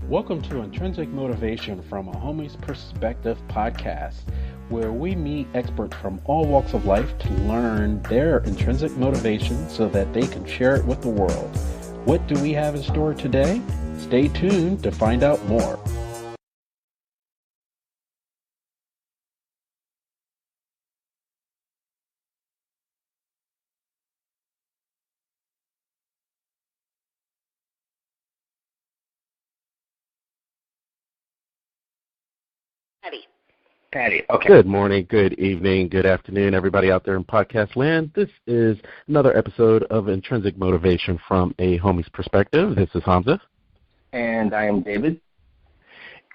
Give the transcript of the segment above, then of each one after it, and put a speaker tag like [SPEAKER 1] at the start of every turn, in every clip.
[SPEAKER 1] Welcome to Intrinsic Motivation from a Homie's Perspective podcast, where we meet experts from all walks of life to learn their intrinsic motivation so that they can share it with the world. What do we have in store today? Stay tuned to find out more.
[SPEAKER 2] Patty, okay.
[SPEAKER 3] Good morning, good evening, good afternoon, everybody out there in podcast land. This is another episode of Intrinsic Motivation from a Homie's Perspective. This is Hamza.
[SPEAKER 2] And I am David.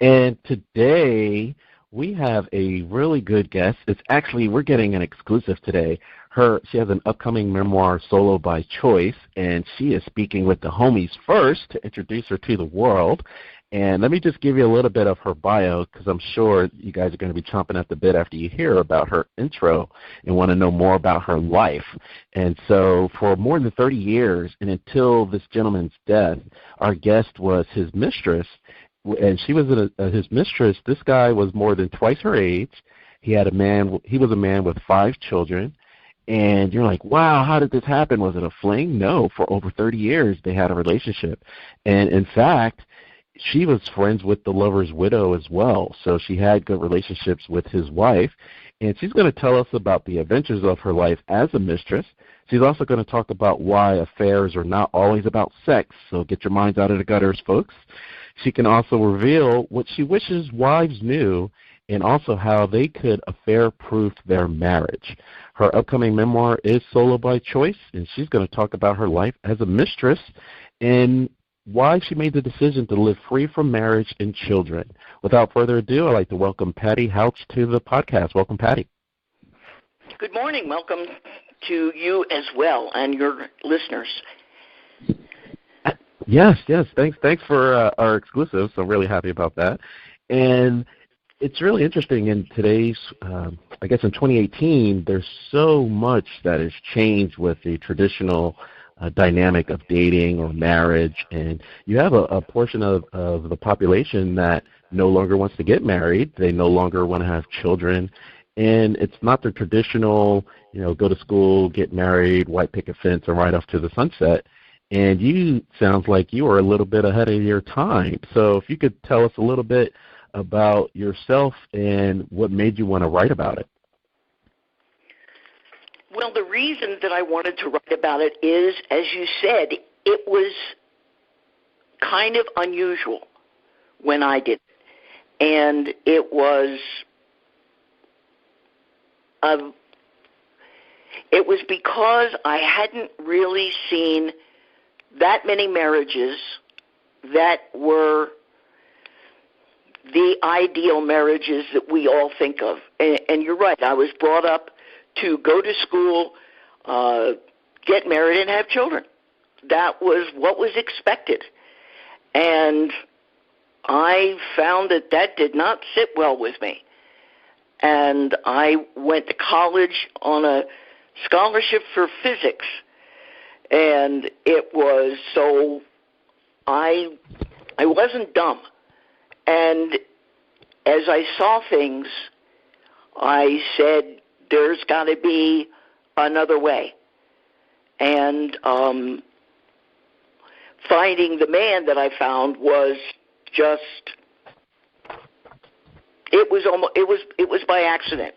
[SPEAKER 3] And today we have a really good guest. We're getting an exclusive today. She has an upcoming memoir, Solo by Choice, and she is speaking with the homies first to introduce her to the world. And let me just give you a little bit of her bio, because I'm sure you guys are going to be chomping at the bit after you hear about her intro and want to know more about her life. And so for more than 30 years, and until this gentleman's death, our guest was his mistress, and she was his mistress. This guy was more than twice her age. He was a man with 5 children. And you're like, wow, how did this happen? Was it a fling? No, for over 30 years they had a relationship. And in fact, she was friends with the lover's widow as well, so she had good relationships with his wife, and she's going to tell us about the adventures of her life as a mistress. She's also going to talk about why affairs are not always about sex, so get your minds out of the gutters, folks. She can also reveal what she wishes wives knew and also how they could affair-proof their marriage. Her upcoming memoir is Solo by Choice, and she's going to talk about her life as a mistress and why she made the decision to live free from marriage and children. Without further ado, I'd like to welcome Patti Houtz to the podcast. Welcome, Patti.
[SPEAKER 4] Good morning. Welcome to you as well and your listeners.
[SPEAKER 3] Yes. Thanks for our exclusive, so I'm really happy about that. And it's really interesting in today's, in 2018, there's so much that has changed with the traditional dynamic of dating or marriage, and you have a portion of the population that no longer wants to get married. They no longer want to have children, and it's not the traditional, go to school, get married, white picket fence, and right off to the sunset. And you sounds like you are a little bit ahead of your time. So if you could tell us a little bit about yourself and what made you want to write about it.
[SPEAKER 4] Well, the reason that I wanted to write about it is, as you said, it was kind of unusual when I did it. And it was because I hadn't really seen that many marriages that were the ideal marriages that we all think of. And you're right, I was brought up to go to school, get married, and have children. That was what was expected. And I found that did not sit well with me. And I went to college on a scholarship for physics. And it was so I wasn't dumb. And as I saw things, I said, there's got to be another way. And finding the man that I found was just, it was by accident.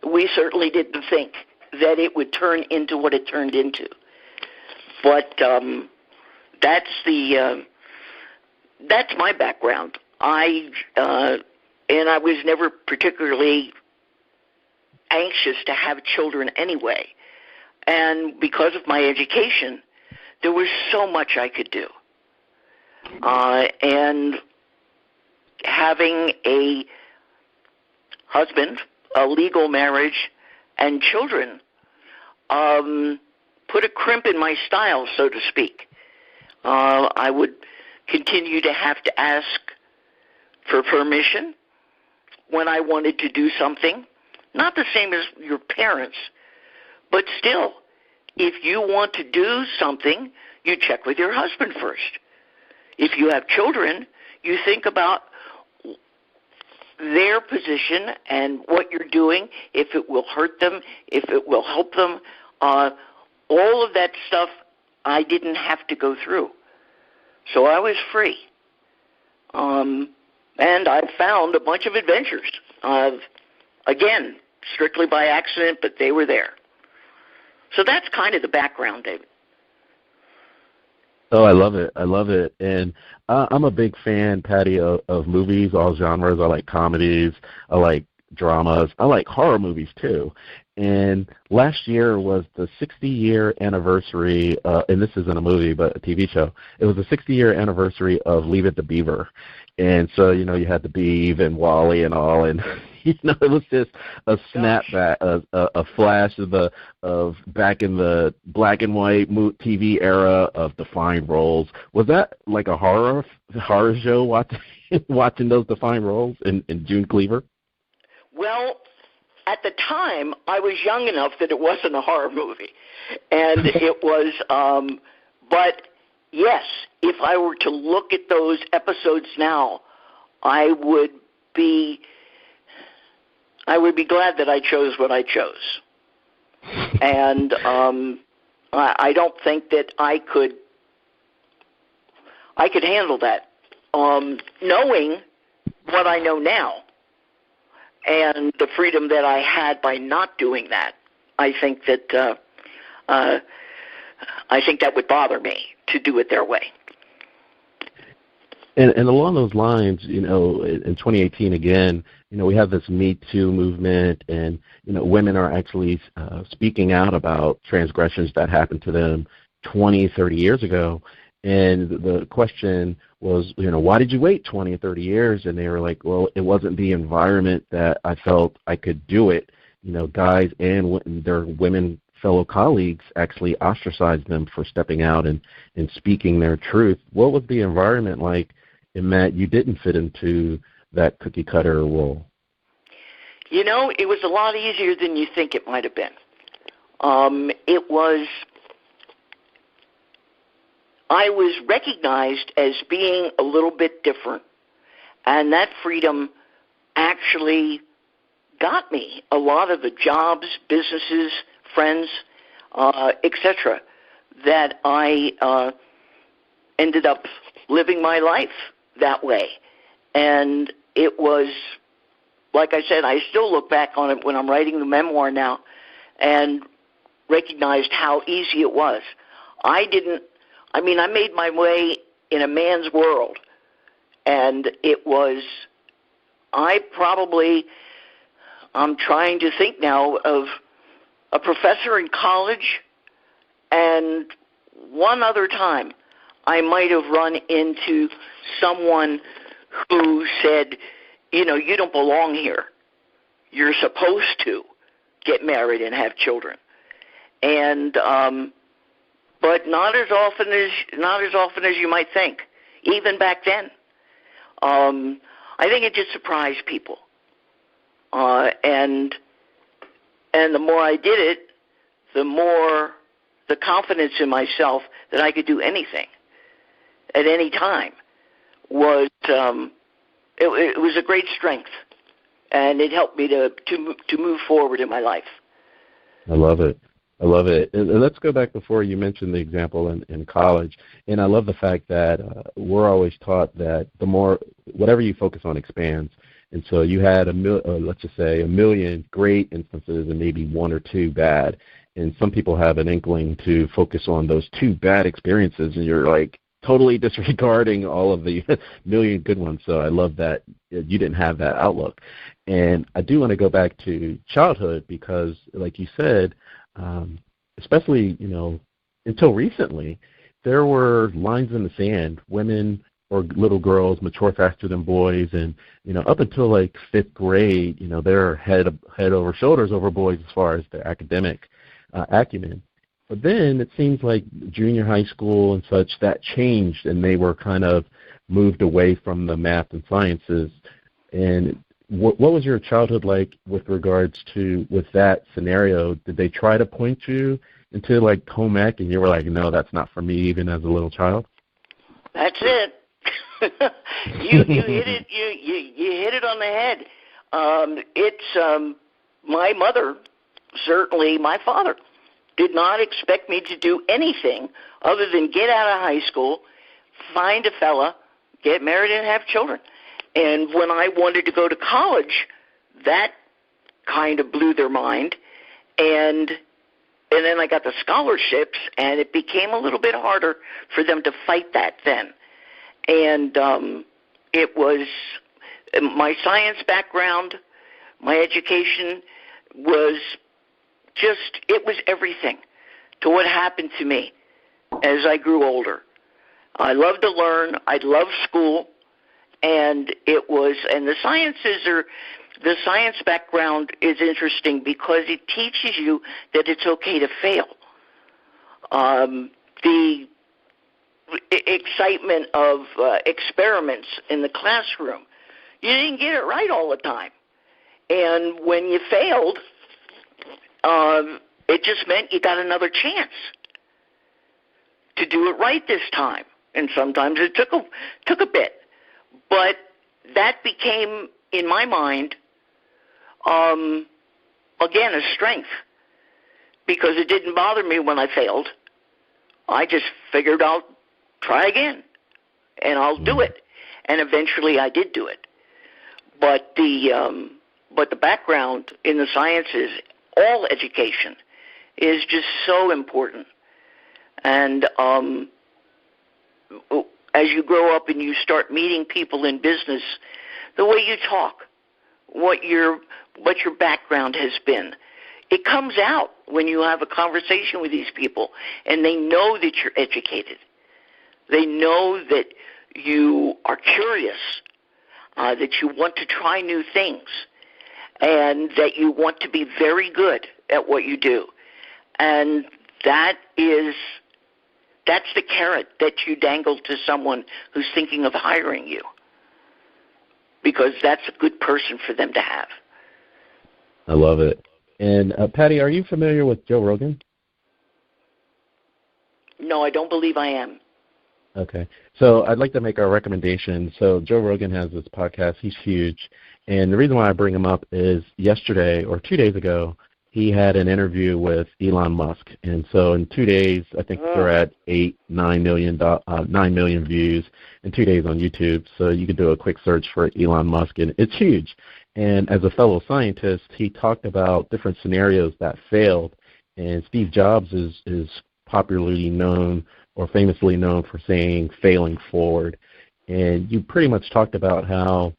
[SPEAKER 4] We certainly didn't think that it would turn into what it turned into. But that's my background. And I was never particularly anxious to have children anyway. And because of my education, there was so much I could do. And having a husband, a legal marriage, and children put a crimp in my style, so to speak. I would continue to have to ask for permission when I wanted to do something. Not the same as your parents, but still, if you want to do something, you check with your husband first. If you have children, you think about their position and what you're doing, if it will hurt them, if it will help them. All of that stuff I didn't have to go through. So I was free. And I found a bunch of adventures. Again, strictly by accident, but they were there. So that's kind of the background, David.
[SPEAKER 3] Oh, I love it. I love it. And I'm a big fan, Patti, of movies, all genres. I like comedies. I like dramas. I like horror movies, too. And last year was the 60-year anniversary, and this isn't a movie, but a TV show. It was the 60-year anniversary of Leave It to Beaver. And so, you had the Beav and Wally and all, and it was just a snapback, a flash of back in the black and white TV era of defined roles. Was that like a horror show watching those defined roles in June Cleaver?
[SPEAKER 4] Well, at the time, I was young enough that it wasn't a horror movie, and it was. But yes, if I were to look at those episodes now, I would be glad that I chose what I chose. And I don't think that I could handle that. Knowing what I know now and the freedom that I had by not doing that, I think that would bother me to do it their way.
[SPEAKER 3] And along those lines, in 2018 again, we have this Me Too movement, and women are actually speaking out about transgressions that happened to them 20, 30 years ago. And the question was, why did you wait 20 or 30 years? And they were like, well, it wasn't the environment that I felt I could do it. Guys and their women fellow colleagues actually ostracized them for stepping out and speaking their truth. What was the environment like in that you didn't fit into that cookie-cutter role?
[SPEAKER 4] It was a lot easier than you think it might have been. I was recognized as being a little bit different, and that freedom actually got me a lot of the jobs, businesses, friends, etc., that I ended up living my life that way. And it was, like I said, I still look back on it when I'm writing the memoir now and recognized how easy it was. I made my way in a man's world, and it was, I'm trying to think now of a professor in college, and one other time I might have run into someone who said, you don't belong here. You're supposed to get married and have children. And but not as often as you might think, even back then. I think it just surprised people. And the more I did it, the more the confidence in myself that I could do anything at any time was it was a great strength, and it helped me to move forward in my life.
[SPEAKER 3] I love it. I love it. And let's go back before you mentioned the example in college. And I love the fact that we're always taught that the more, whatever you focus on expands. And so you had let's just say a million great instances and maybe one or two bad. And some people have an inkling to focus on those two bad experiences, and you're like totally disregarding all of the million good ones. So I love that you didn't have that outlook. And I do want to go back to childhood because, like you said, especially, until recently, there were lines in the sand. Women or little girls mature faster than boys, and, up until like fifth grade, they're head over shoulders over boys as far as their academic acumen. But then it seems like junior high school and such, that changed, and they were kind of moved away from the math and sciences. And what was your childhood like with regards to with that scenario? Did they try to point you into like home ec, and you were like, no, that's not for me, even as a little child?
[SPEAKER 4] That's it. You hit it. You hit it on the head. It's my mother, certainly my father, did not expect me to do anything other than get out of high school, find a fella, get married, and have children. And when I wanted to go to college, that kind of blew their mind. And then I got the scholarships, and it became a little bit harder for them to fight that then. And it was my science background, my education was it was everything to what happened to me as I grew older. I loved to learn. I loved school. And the science background is interesting because it teaches you that it's okay to fail. The excitement of experiments in the classroom, you didn't get it right all the time. And when you failed, it just meant you got another chance to do it right this time. And sometimes it took a bit. But that became, in my mind, again, a strength, because it didn't bother me when I failed. I just figured I'll try again, and I'll do it. And eventually I did do it. But the background in the sciences, all education, is just so important. And as you grow up and you start meeting people in business, the way you talk, what your background has been, it comes out when you have a conversation with these people, and they know that you're educated. They know that you are curious, that you want to try new things, and that you want to be very good at what you do. And that's the carrot that you dangle to someone who's thinking of hiring you, because that's a good person for them to have.
[SPEAKER 3] I love it. And Patti, are you familiar with Joe Rogan?
[SPEAKER 4] No, I don't believe I am.
[SPEAKER 3] Okay. So I'd like to make a recommendation. So Joe Rogan has this podcast. He's huge. And the reason why I bring him up is yesterday or 2 days ago, he had an interview with Elon Musk. And so in 2 days, I think they're at 9 million views in 2 days on YouTube. So you can do a quick search for Elon Musk, and it's huge. And as a fellow scientist, he talked about different scenarios that failed. And Steve Jobs is popularly known or famously known for saying failing forward. And you pretty much talked about how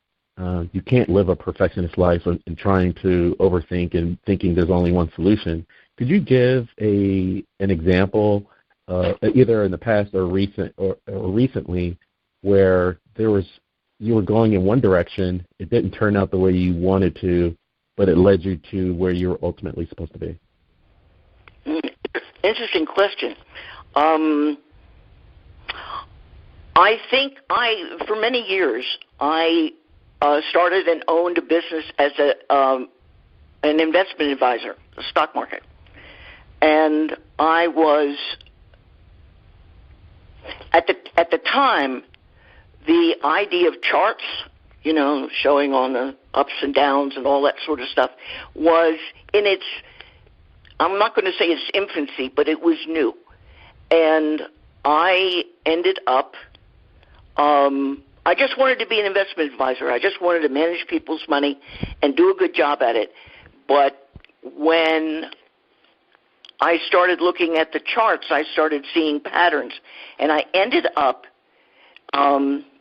[SPEAKER 3] you can't live a perfectionist life and trying to overthink and thinking there's only one solution. Could you give an example, either in the past or recently, where you were going in one direction, it didn't turn out the way you wanted to, but it led you to where you were ultimately supposed to be?
[SPEAKER 4] Interesting question. I think for many years, I started and owned a business as an investment advisor, the stock market. And I was, at the time, the idea of charts, showing on the ups and downs and all that sort of stuff, was in its, I'm not going to say its infancy, but it was new. And I ended up, I just wanted to be an investment advisor. I just wanted to manage people's money and do a good job at it. But when I started looking at the charts, I started seeing patterns. And I ended up,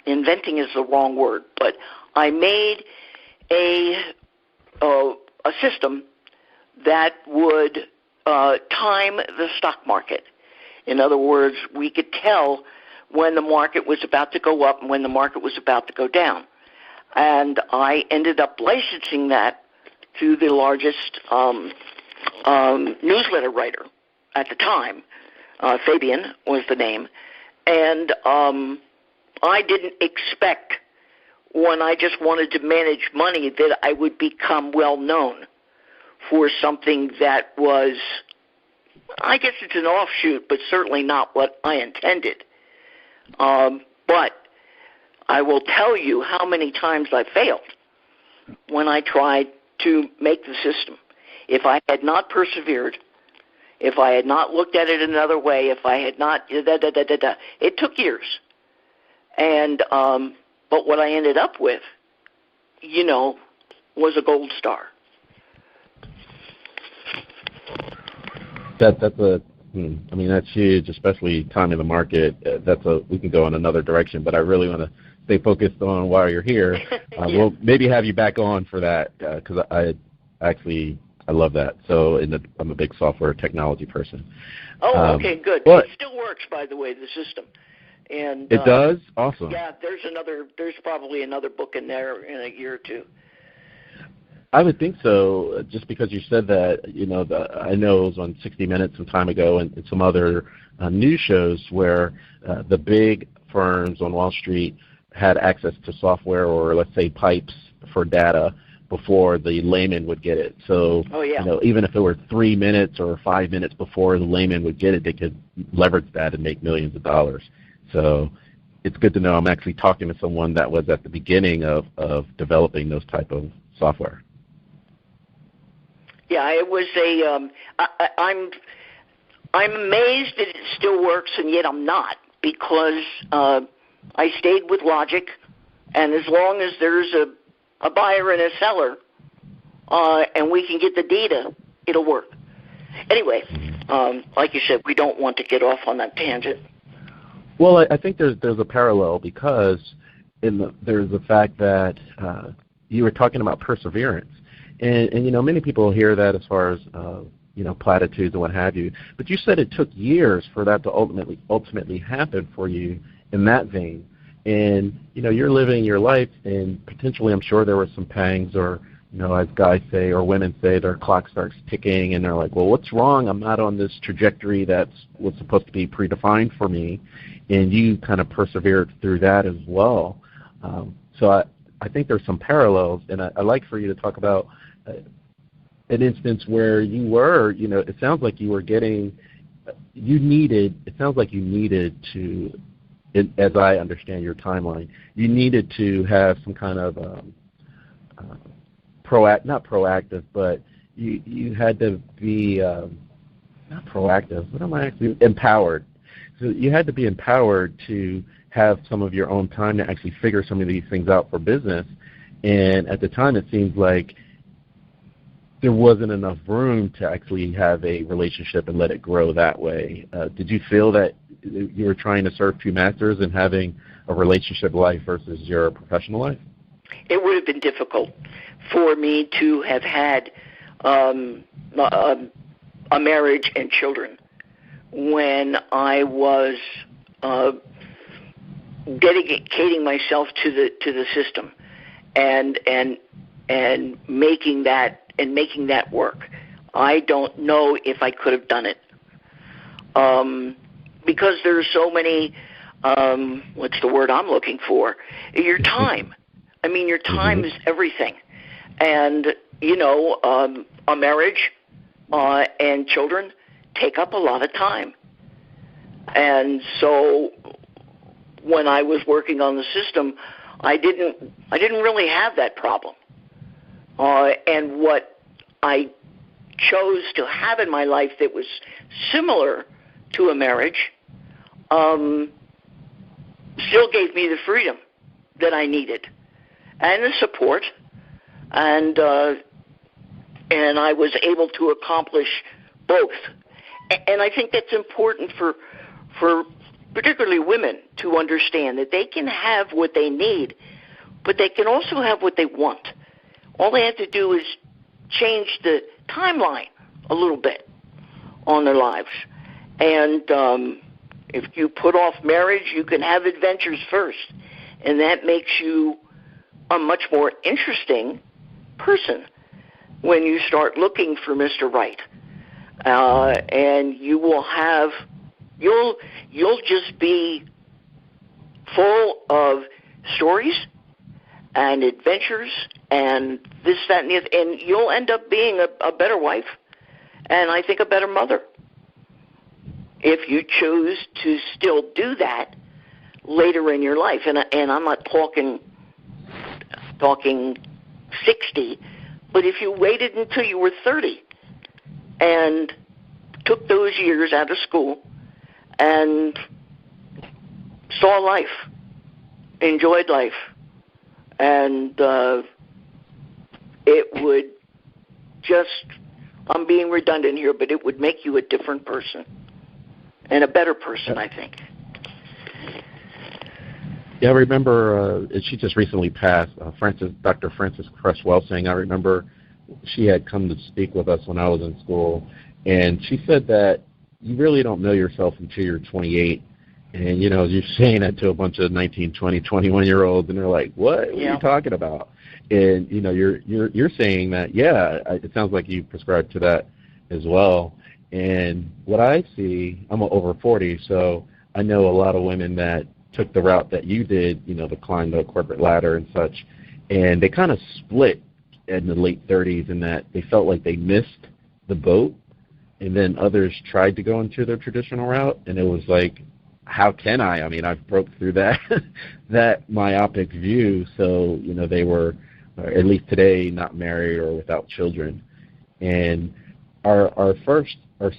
[SPEAKER 4] inventing is the wrong word, but I made a system that would time the stock market. In other words, we could tell when the market was about to go up and when the market was about to go down. And I ended up licensing that to the largest newsletter writer at the time. Fabian was the name. And I didn't expect, when I just wanted to manage money, that I would become well known for something that was, I guess it's an offshoot, but certainly not what I intended. But I will tell you how many times I failed when I tried to make the system. If I had not persevered, if I had not looked at it another way, if I had not, it took years. And but what I ended up with, was a gold star.
[SPEAKER 3] That's huge, especially timing the market. We can go in another direction, but I really want to stay focused on while you're here.
[SPEAKER 4] Yeah.
[SPEAKER 3] We'll maybe have you back on for that because I love that. So I'm a big software technology person.
[SPEAKER 4] Oh, okay, good.
[SPEAKER 3] But
[SPEAKER 4] it still works, by the way, the system. And
[SPEAKER 3] it does? Awesome.
[SPEAKER 4] Yeah, there's probably another book in there in a year or two.
[SPEAKER 3] I would think so, just because you said that. I know it was on 60 Minutes some time ago and some other news shows where the big firms on Wall Street had access to software or, let's say, pipes for data before the layman would get it. So, even if it were 3 minutes or 5 minutes before the layman would get it, they could leverage that and make millions of dollars. So it's good to know I'm actually talking to someone that was at the beginning of developing those type of software.
[SPEAKER 4] Yeah, it was I'm amazed that it still works, and yet I'm not, because I stayed with logic, and as long as there's a buyer and a seller, and we can get the data, it'll work. Anyway, like you said, we don't want to get off on that tangent.
[SPEAKER 3] Well, I think there's a parallel, because there's the fact that you were talking about perseverance. And many people hear that as far as platitudes and what have you. But you said it took years for that to ultimately happen for you in that vein. And you're living your life, and potentially, I'm sure there were some pangs, or as guys say or women say, their clock starts ticking, and they're like, well, what's wrong? I'm not on this trajectory was supposed to be predefined for me. And you kind of persevered through that as well. So I think there's some parallels, and I'd like for you to talk about an instance where you were, it sounds like you needed to, as I understand your timeline, you needed to have some kind of not proactive, but you had to be, not proactive, what am I actually, empowered. So you had to be empowered to have some of your own time to actually figure some of these things out for business. And at the time, it seems like there wasn't enough room to actually have a relationship and let it grow that way. Did you feel that you were trying to serve two masters and having a relationship life versus your professional life?
[SPEAKER 4] It would have been difficult for me to have had a marriage and children when I was dedicating myself to the system and making that work. I don't know if I could have done it because there's so many. What's the word I'm looking for? Your time. I mean, your time is everything, and a marriage and children take up a lot of time. And so when I was working on the system, I didn't really have that problem. And what I chose to have in my life that was similar to a marriage still gave me the freedom that I needed and the support, and I was able to accomplish both. And I think that's important for particularly women to understand, that they can have what they need, but they can also have what they want. All they have to do is change the timeline a little bit on their lives. And if you put off marriage, you can have adventures first, and that makes you a much more interesting person when you start looking for Mr. Right. And you'll just be full of stories and adventures and this, that, and the other, and you'll end up being a better wife and I think a better mother if you choose to still do that later in your life, and I'm not talking 60, but if you waited until you were 30 and took those years out of school and saw life, enjoyed life, and it would just, I'm being redundant here, but it would make you a different person and a better person, I think.
[SPEAKER 3] Yeah, I remember she just recently passed, Dr. Frances Cress Welsing. I remember she had come to speak with us when I was in school, and she said that you really don't know yourself until you're 28. And, you know, you're saying that to a bunch of 19, 20, 21-year-olds, and they're like, what are you talking about? And, you know, you're saying that, it sounds like you prescribe to that as well. And what I see, I'm over 40, so I know a lot of women that took the route that you did, you know, to climb the corporate ladder and such, and they kind of split in the late 30s in that they felt like they missed the boat, and then others tried to go into their traditional route, and it was like, how can I? I mean, I broke through that that myopic view, so, you know, they were, at least today, not married or without children. And our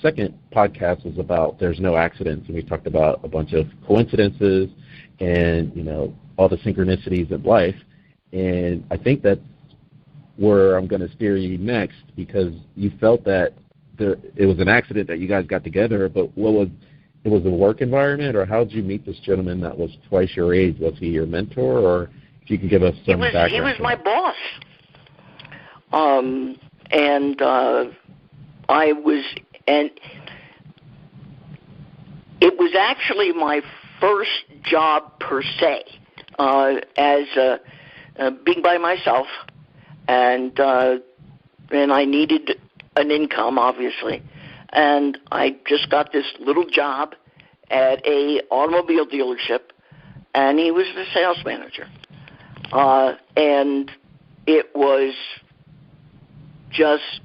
[SPEAKER 3] second podcast was about there's no accidents, and we talked about a bunch of coincidences and, you know, all the synchronicities of life. And I think that's where I'm going to steer you next, because you felt that it was an accident that you guys got together, but it was a work environment, or how did you meet this gentleman that was twice your age? Was he your mentor, or if you can give us some background?
[SPEAKER 4] He was my boss. And it was actually my first job per se, as being by myself, and I needed an income, obviously, and I just got this little job at a automobile dealership, and he was the sales manager, and it was just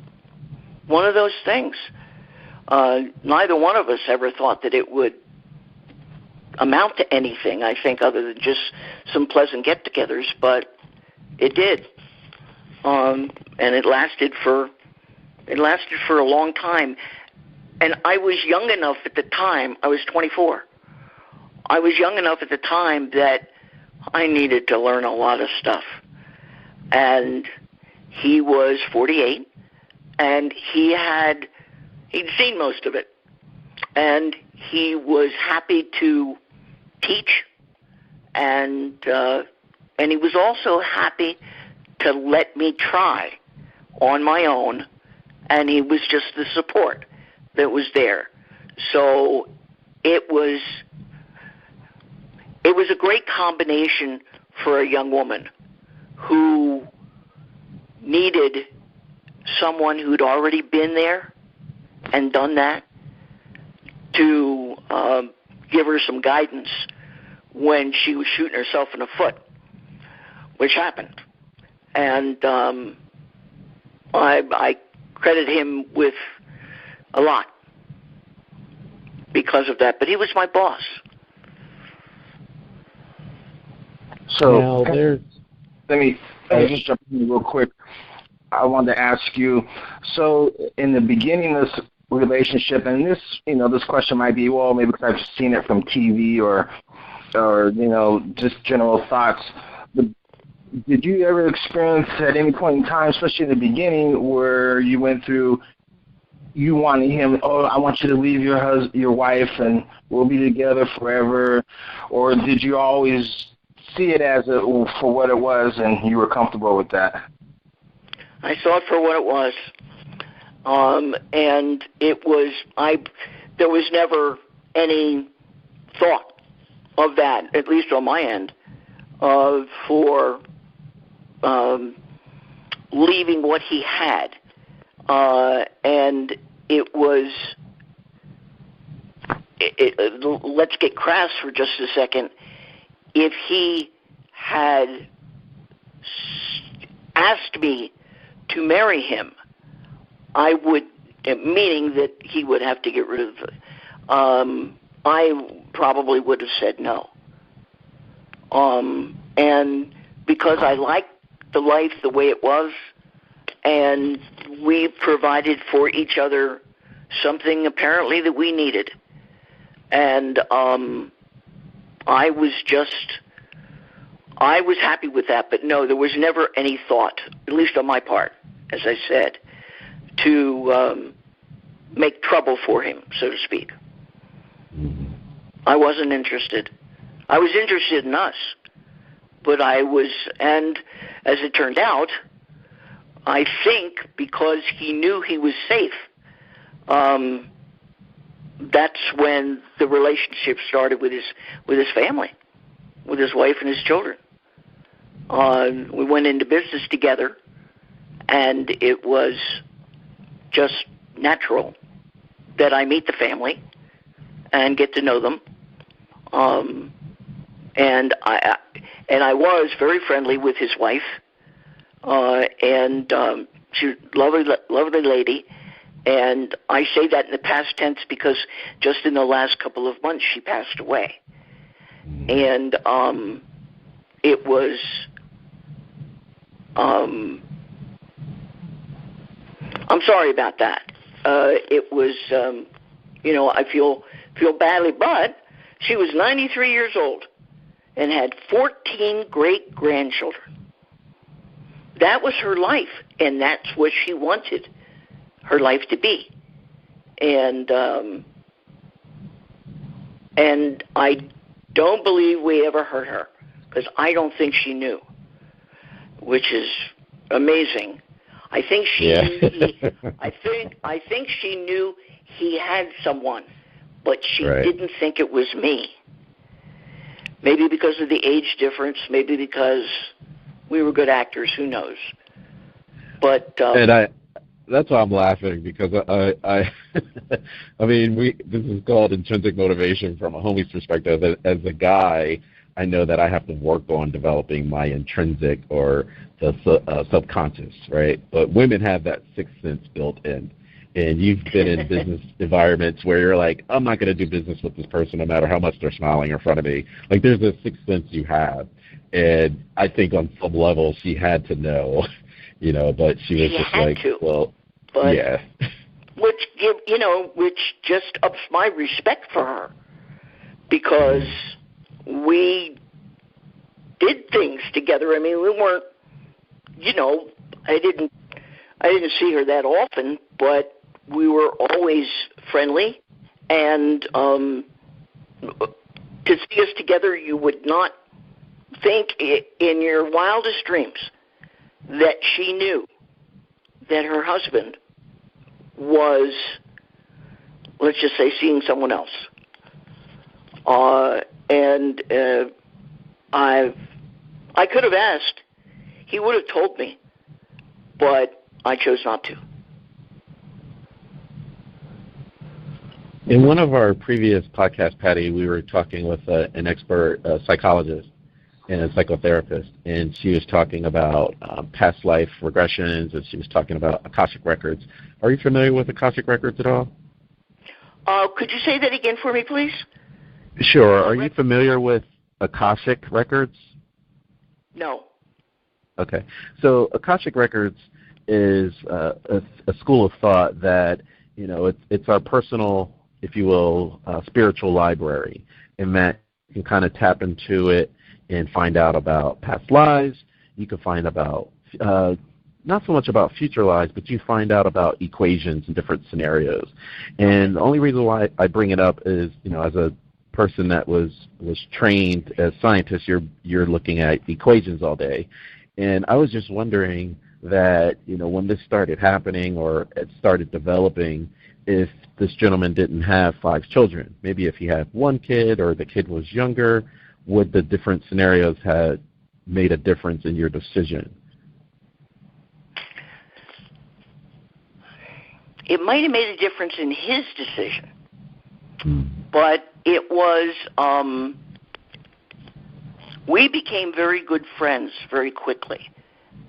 [SPEAKER 4] one of those things. Neither one of us ever thought that it would amount to anything, I think, other than just some pleasant get-togethers, but it did. And it lasted for a long time. And I was young enough at the time, I was 24. I was young enough at the time that I needed to learn a lot of stuff. And he was 48, and he'd seen most of it. And he was happy to teach, and he was also happy to let me try on my own, and he was just the support that was there. So it was a great combination for a young woman who needed someone who'd already been there and done that to give her some guidance when she was shooting herself in the foot, which happened. And I credit him with a lot because of that. But he was my boss.
[SPEAKER 2] So let me just jump in real quick. I wanted to ask you, so in the beginning of this relationship, and this question might be, well, maybe because I've seen it from TV or just general thoughts, but did you ever experience at any point in time, especially in the beginning, where you went through, you wanted him, I want you to leave your wife and we'll be together forever, or did you always see it as for what it was and you were comfortable with that?
[SPEAKER 4] I saw it for what it was. And there was never any thought of that, at least on my end, for leaving what he had. And it was, let's get crass for just a second. If he had asked me to marry him, I would, meaning that he would have to get rid of it, I probably would have said no. And because I liked the life the way it was, and we provided for each other something apparently that we needed. And I was happy with that, but no, there was never any thought, at least on my part, as I said, to make trouble for him, so to speak. I wasn't interested. I was interested in us, but and as it turned out, I think because he knew he was safe, that's when the relationship started with his family, with his wife and his children. We went into business together, and it was just natural that I meet the family and get to know them. And I was very friendly with his wife, and she's a lovely lady. And I say that in the past tense because just in the last couple of months she passed away. And it was I'm sorry about that. It was I feel badly, but she was 93 years old and had 14 great-grandchildren. That was her life, and that's what she wanted her life to be. And I don't believe we ever hurt her, because I don't think she knew, which is amazing. I think she I think she knew he had someone, but she didn't think it was me. Maybe because of the age difference, maybe because we were good actors, who knows. But
[SPEAKER 3] that's why I'm laughing, because I mean, this is called intrinsic motivation from a homie's perspective. As a guy, I know that I have to work on developing my intrinsic or the subconscious, right? But women have that sixth sense built in. And you've been in business environments where you're like, I'm not going to do business with this person no matter how much they're smiling in front of me. Like, there's a sixth sense you have. And I think on some level she had to know, but she was just like, well,
[SPEAKER 4] but
[SPEAKER 3] yeah.
[SPEAKER 4] Which just ups my respect for her, because we did things together. I mean, we weren't, I didn't see her that often, but we were always friendly, and to see us together, you would not think in your wildest dreams that she knew that her husband was, let's just say, seeing someone else. And I could have asked. He would have told me, but I chose not to.
[SPEAKER 3] In one of our previous podcasts, Patti, we were talking with an expert psychologist and a psychotherapist, and she was talking about past life regressions, and she was talking about Akashic records. Are you familiar with Akashic records at all?
[SPEAKER 4] Could you say that again for me, please?
[SPEAKER 3] Sure. Are you familiar with Akashic records?
[SPEAKER 4] No.
[SPEAKER 3] Okay. So Akashic records is a school of thought that, it's our personal, if you will, spiritual library, and that you can kind of tap into it and find out about past lives. You can find about, not so much about future lives, but you find out about equations and different scenarios. And the only reason why I bring it up is, as a person that was trained as scientists, you're looking at equations all day. And I was just wondering that, when this started happening or it started developing, if this gentleman didn't have 5 children, maybe if he had 1 kid or the kid was younger, would the different scenarios have made a difference in your decision?
[SPEAKER 4] It might have made a difference in his decision, but it was, we became very good friends very quickly.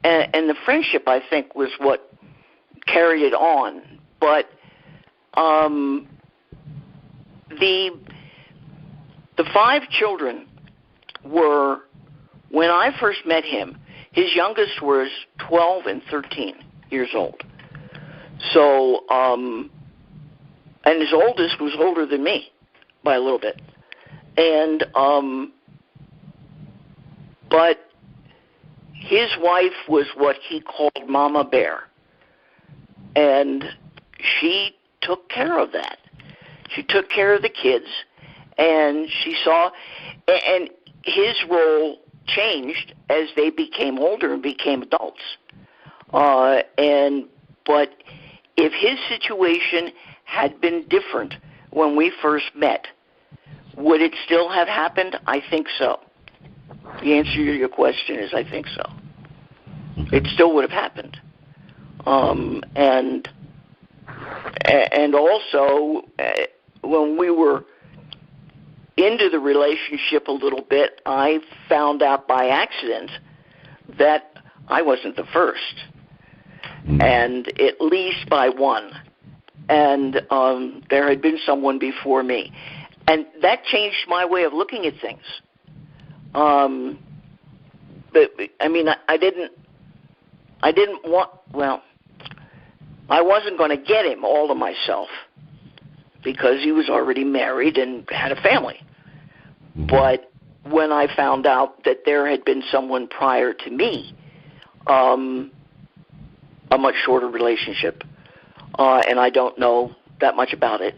[SPEAKER 4] And the friendship, I think, was what carried it on. But the 5 children were when I first met him, his youngest was 12 and 13 years old. So, and his oldest was older than me by a little bit. And, but his wife was what he called Mama Bear. And she took care of that. She took care of the kids, and she saw, and his role changed as they became older and became adults. But if his situation had been different when we first met, would it still have happened? I think so. The answer to your question is I think so. It still would have happened. And also, when we were into the relationship a little bit, I found out by accident that I wasn't the first, and at least by one. And there had been someone before me. And that changed my way of looking at things. But, I mean, I didn't want, well, I wasn't going to get him all to myself because he was already married and had a family. But when I found out that there had been someone prior to me, a much shorter relationship, and I don't know that much about it,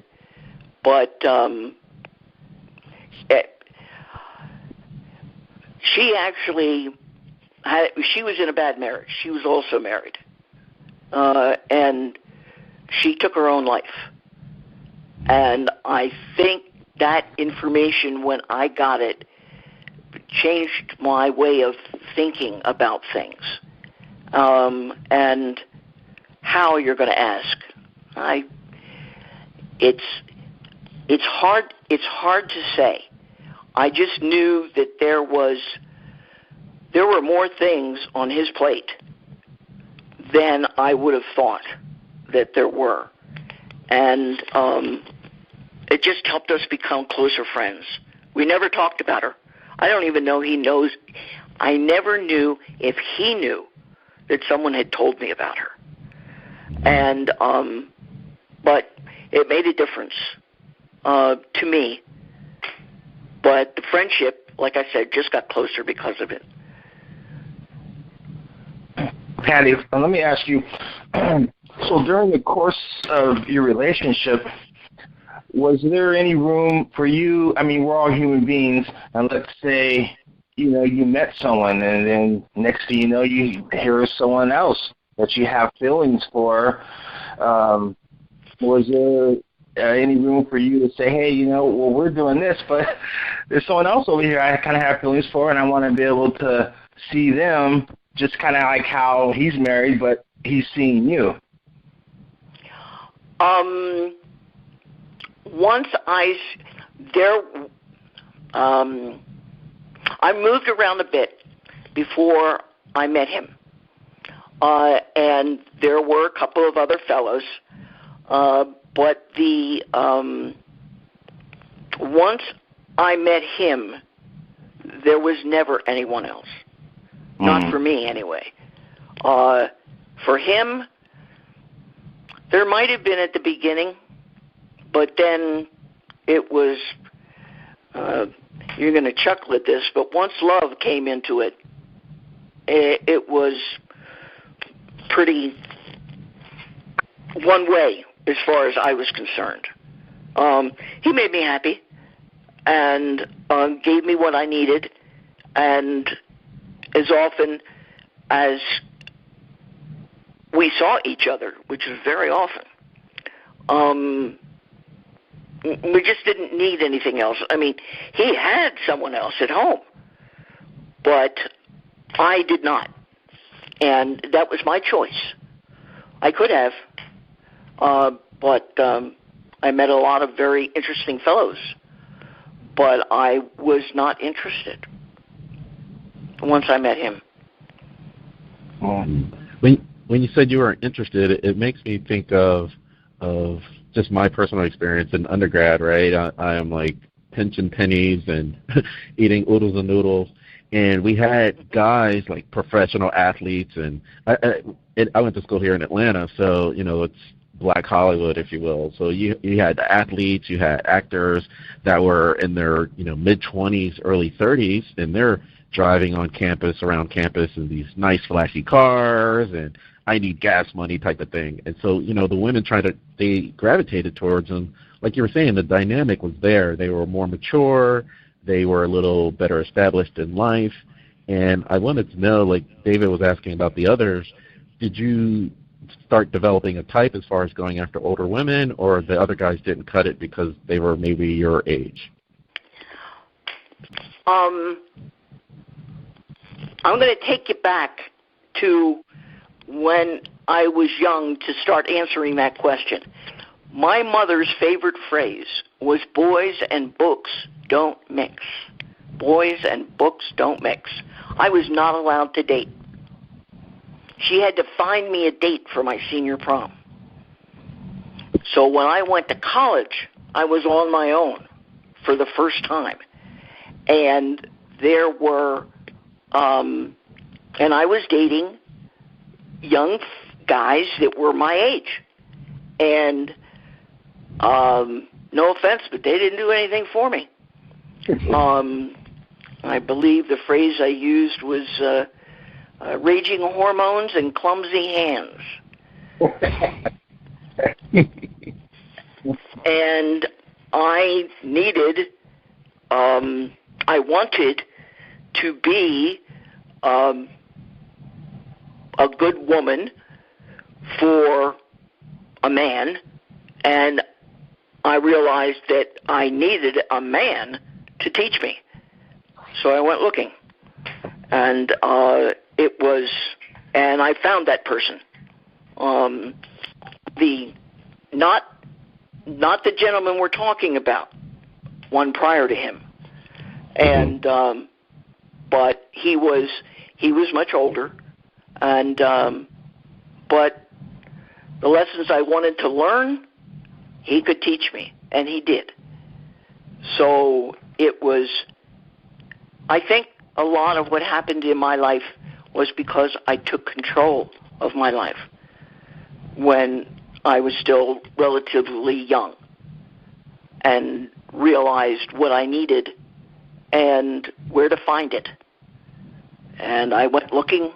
[SPEAKER 4] but she actually she was in a bad marriage. She was also married. And she took her own life. And I think that information, when I got it, changed my way of thinking about things. And how you're going to ask. It's hard to say. I just knew that there were more things on his plate than I would have thought that there were. And it just helped us become closer friends. We never talked about her. I don't even know he knows. I never knew if he knew that someone had told me about her. And, but it made a difference to me. But the friendship, like I said, just got closer because of it.
[SPEAKER 2] Patti, let me ask you, so during the course of your relationship, was there any room for you? I mean, we're all human beings, and let's say, you met someone, and then next thing you know, you hear someone else that you have feelings for. Was there any room for you to say, hey, well, we're doing this, but there's someone else over here I kind of have feelings for, and I want to be able to see them, just kind of like how he's married, but he's seeing you?
[SPEAKER 4] I moved around a bit before I met him. And there were a couple of other fellows, but once I met him, there was never anyone else. Not for me, anyway. For him, there might have been at the beginning, but then it was, you're going to chuckle at this, but once love came into it, it was pretty one way as far as I was concerned. He made me happy and gave me what I needed, and as often as we saw each other, which was very often, we just didn't need anything else. I mean, he had someone else at home, but I did not. And that was my choice. I could have, but I met a lot of very interesting fellows, but I was not interested once I met him.
[SPEAKER 3] When you said you weren't interested, it makes me think of just my personal experience in undergrad, right? I am like pinching pennies and eating oodles and noodles. And we had guys like professional athletes, and I went to school here in Atlanta, so it's Black Hollywood, if you will. So you had athletes, you had actors that were in their mid-20s, early 30s, and they're driving on campus, around campus, in these nice flashy cars, and I need gas money type of thing. And so the women they gravitated towards them. Like you were saying, the dynamic was there. They were more mature. They were a little better established in life. And I wanted to know, like David was asking about the others, did you start developing a type as far as going after older women, or the other guys didn't cut it because they were maybe your age?
[SPEAKER 4] I'm going to take you back to when I was young to start answering that question. My mother's favorite phrase was boys and books don't mix. Boys and books don't mix. I was not allowed to date. She had to find me a date for my senior prom. So when I went to college, I was on my own for the first time. And there were, and I was dating young guys that were my age. And no offense, but they didn't do anything for me. I believe the phrase I used was raging hormones and clumsy hands. And I needed, I wanted to be a good woman for a man, and I realized that I needed a man to teach me. So I went looking, and I found that person. Not the gentleman we're talking about, one prior to him, and but he was much older, and but the lessons I wanted to learn, he could teach me, and he did. So it was, I think a lot of what happened in my life was because I took control of my life when I was still relatively young and realized what I needed and where to find it. And I went looking,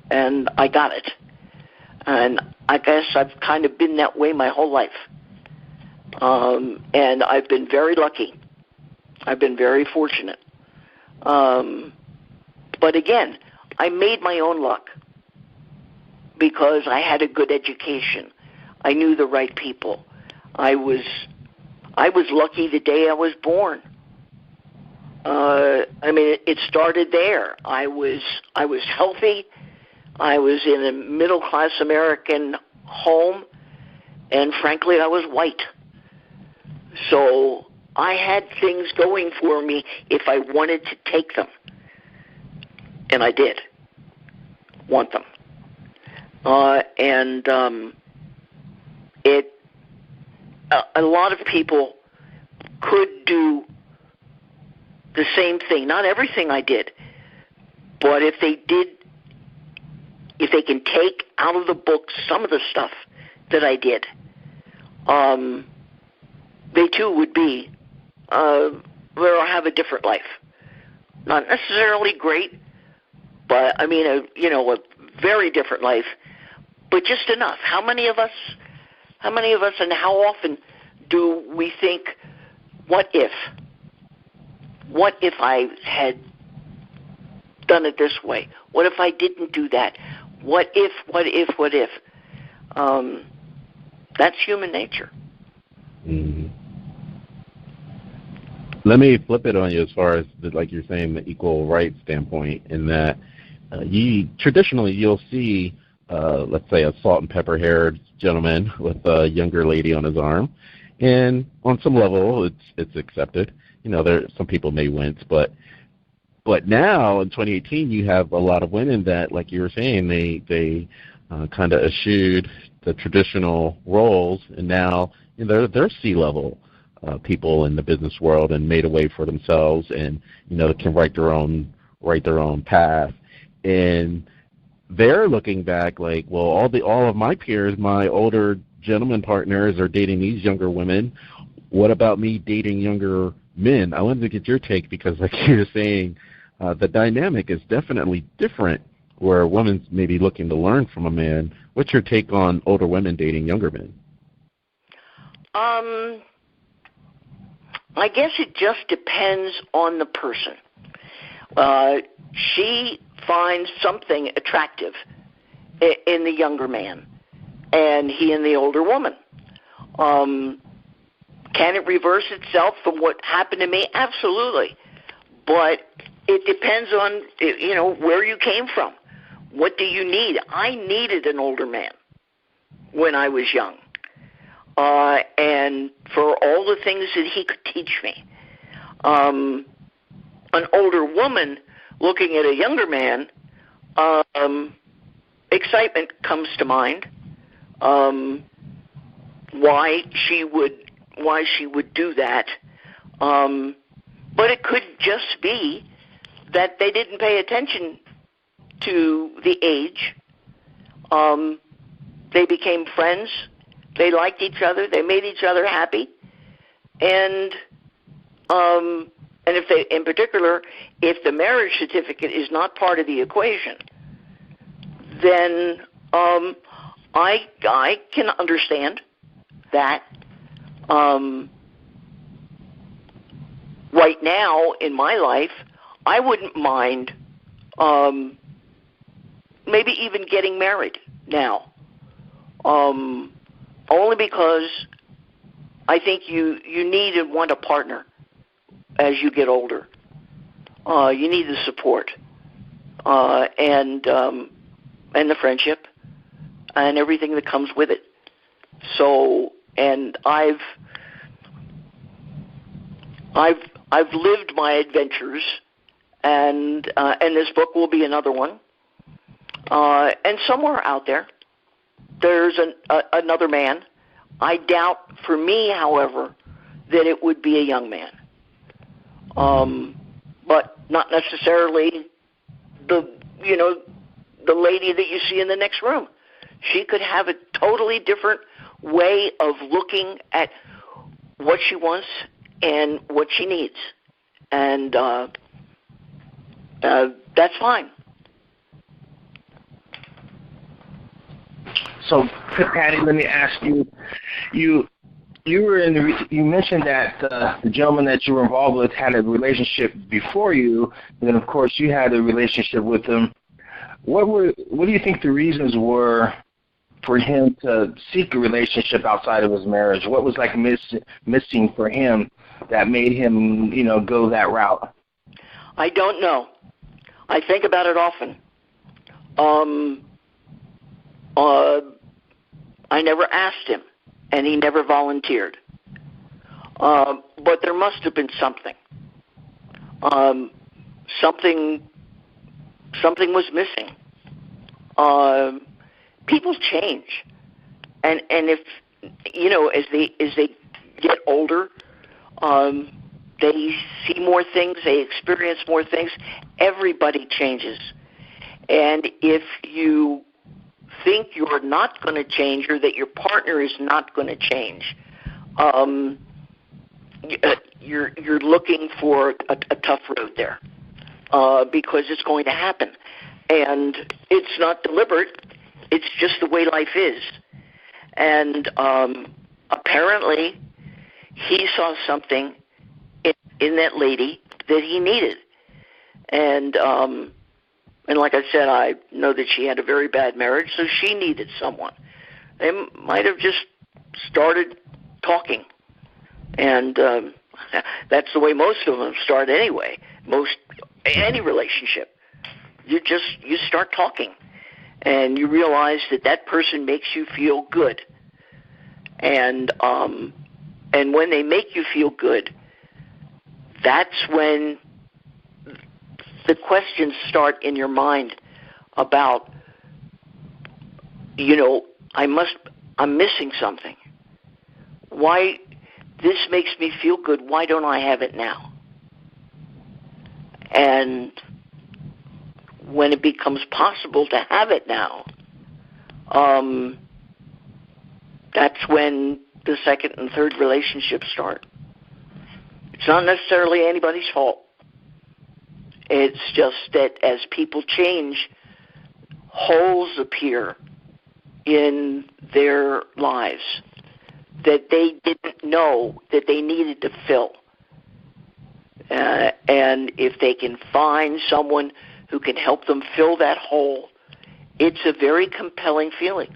[SPEAKER 4] and I got it. And I guess I've kind of been that way my whole life. And I've been very lucky. I've been very fortunate. But again, I made my own luck because I had a good education. I knew the right people. I was lucky the day I was born. It started there. I was healthy. I was in a middle-class American home, and frankly, I was white. So I had things going for me if I wanted to take them, and I did want them. A lot of people could do the same thing. Not everything I did, but if they can take out of the book some of the stuff that I did, they too would be, they'll have a different life. Not necessarily great, but a very different life, but just enough. How many of us and how often do we think, what if? What if I had done it this way? What if I didn't do that? What if? That's human nature.
[SPEAKER 3] Mm-hmm. Let me flip it on you as far as, like you're saying, the equal rights standpoint, in that traditionally you'll see, let's say, a salt and pepper haired gentleman with a younger lady on his arm, and on some level it's accepted. Some people may wince, but now in 2018 you have a lot of women that, like you were saying, they kind of eschewed the traditional roles, and now they're C-level people in the business world and made a way for themselves, and can write their own write their own path. And they're looking back like, well, all of my peers, my older gentleman partners are dating these younger women. What about me dating younger men? I wanted to get your take because, like you're saying, the dynamic is definitely different where a woman's maybe looking to learn from a man. What's your take on older women dating younger men?
[SPEAKER 4] I guess it just depends on the person. She finds something attractive in the younger man, and he in the older woman. Can it reverse itself from what happened to me? Absolutely. But it depends on, where you came from. What do you need? I needed an older man when I was young. And for all the things that he could teach me. An older woman looking at a younger man, excitement comes to mind. Why she would do that. But it could just be that they didn't pay attention to the age. They became friends. They liked each other. They made each other happy. And if they, in particular, if the marriage certificate is not part of the equation, then I can understand that. Right now in my life, I wouldn't mind maybe even getting married now. Only because I think you need and want a partner as you get older. You need the support and the friendship and everything that comes with it. So, and I've lived my adventures, and this book will be another one. And somewhere out there's another man. I doubt, for me, however, that it would be a young man. But not necessarily the lady that you see in the next room. She could have a totally different way of looking at what she wants and what she needs. And that's fine.
[SPEAKER 2] So, Patti, let me ask you. You mentioned that the gentleman that you were involved with had a relationship before you, and then of course you had a relationship with him. What do you think the reasons were for him to seek a relationship outside of his marriage? What was like missing for him that made him, go that route?
[SPEAKER 4] I don't know. I think about it often. I never asked him, and he never volunteered. But there must have been something. Something was missing. People change, and if as they get older, they see more things, they experience more things. Everybody changes, and if you think you're not going to change or that your partner is not going to change, you're looking for a tough road there, because it's going to happen, and it's not deliberate. It's just the way life is. And apparently he saw something in that lady that he needed. And like I said, I know that she had a very bad marriage, so she needed someone. They might have just started talking. And that's the way most of them start anyway. Any relationship. You start talking. And you realize that person makes you feel good. And when they make you feel good, that's when the questions start in your mind about, I'm missing something. Why this makes me feel good? Why don't I have it now? And when it becomes possible to have it now, that's when the second and third relationships start. It's not necessarily anybody's fault. It's just that as people change, holes appear in their lives that they didn't know that they needed to fill. And if they can find someone who can help them fill that hole, it's a very compelling feeling.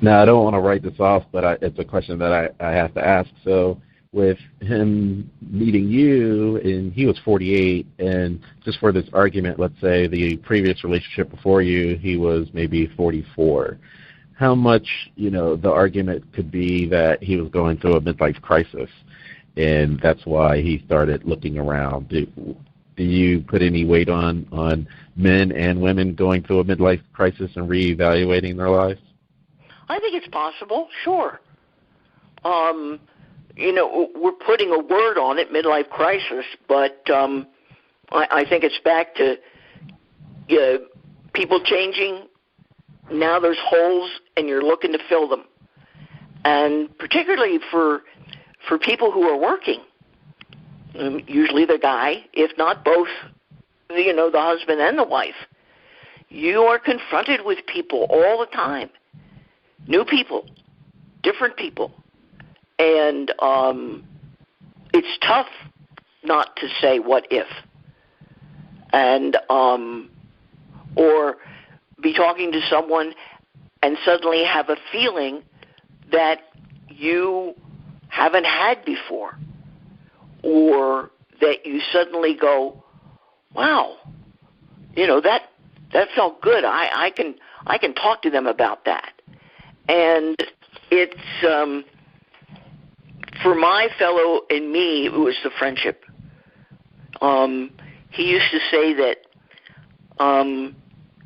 [SPEAKER 3] Now, I don't want to write this off, but it's a question that I have to ask. So with him meeting you, and he was 48, and just for this argument, let's say the previous relationship before you, he was maybe 44. How much, the argument could be that he was going through a midlife crisis, and that's why he started looking around. Do you put any weight on men and women going through a midlife crisis and reevaluating their lives?
[SPEAKER 4] I think it's possible, sure. We're putting a word on it, midlife crisis, but I think it's back to people changing. Now there's holes, and you're looking to fill them. And particularly for people who are working, usually the guy, if not both, the husband and the wife, you are confronted with people all the time. New people, different people. And it's tough not to say what if. And or be talking to someone and suddenly have a feeling that you haven't had before. Or that you suddenly go, wow, that felt good. I can talk to them about that. And it's for my fellow and me, it was the friendship. He used to say that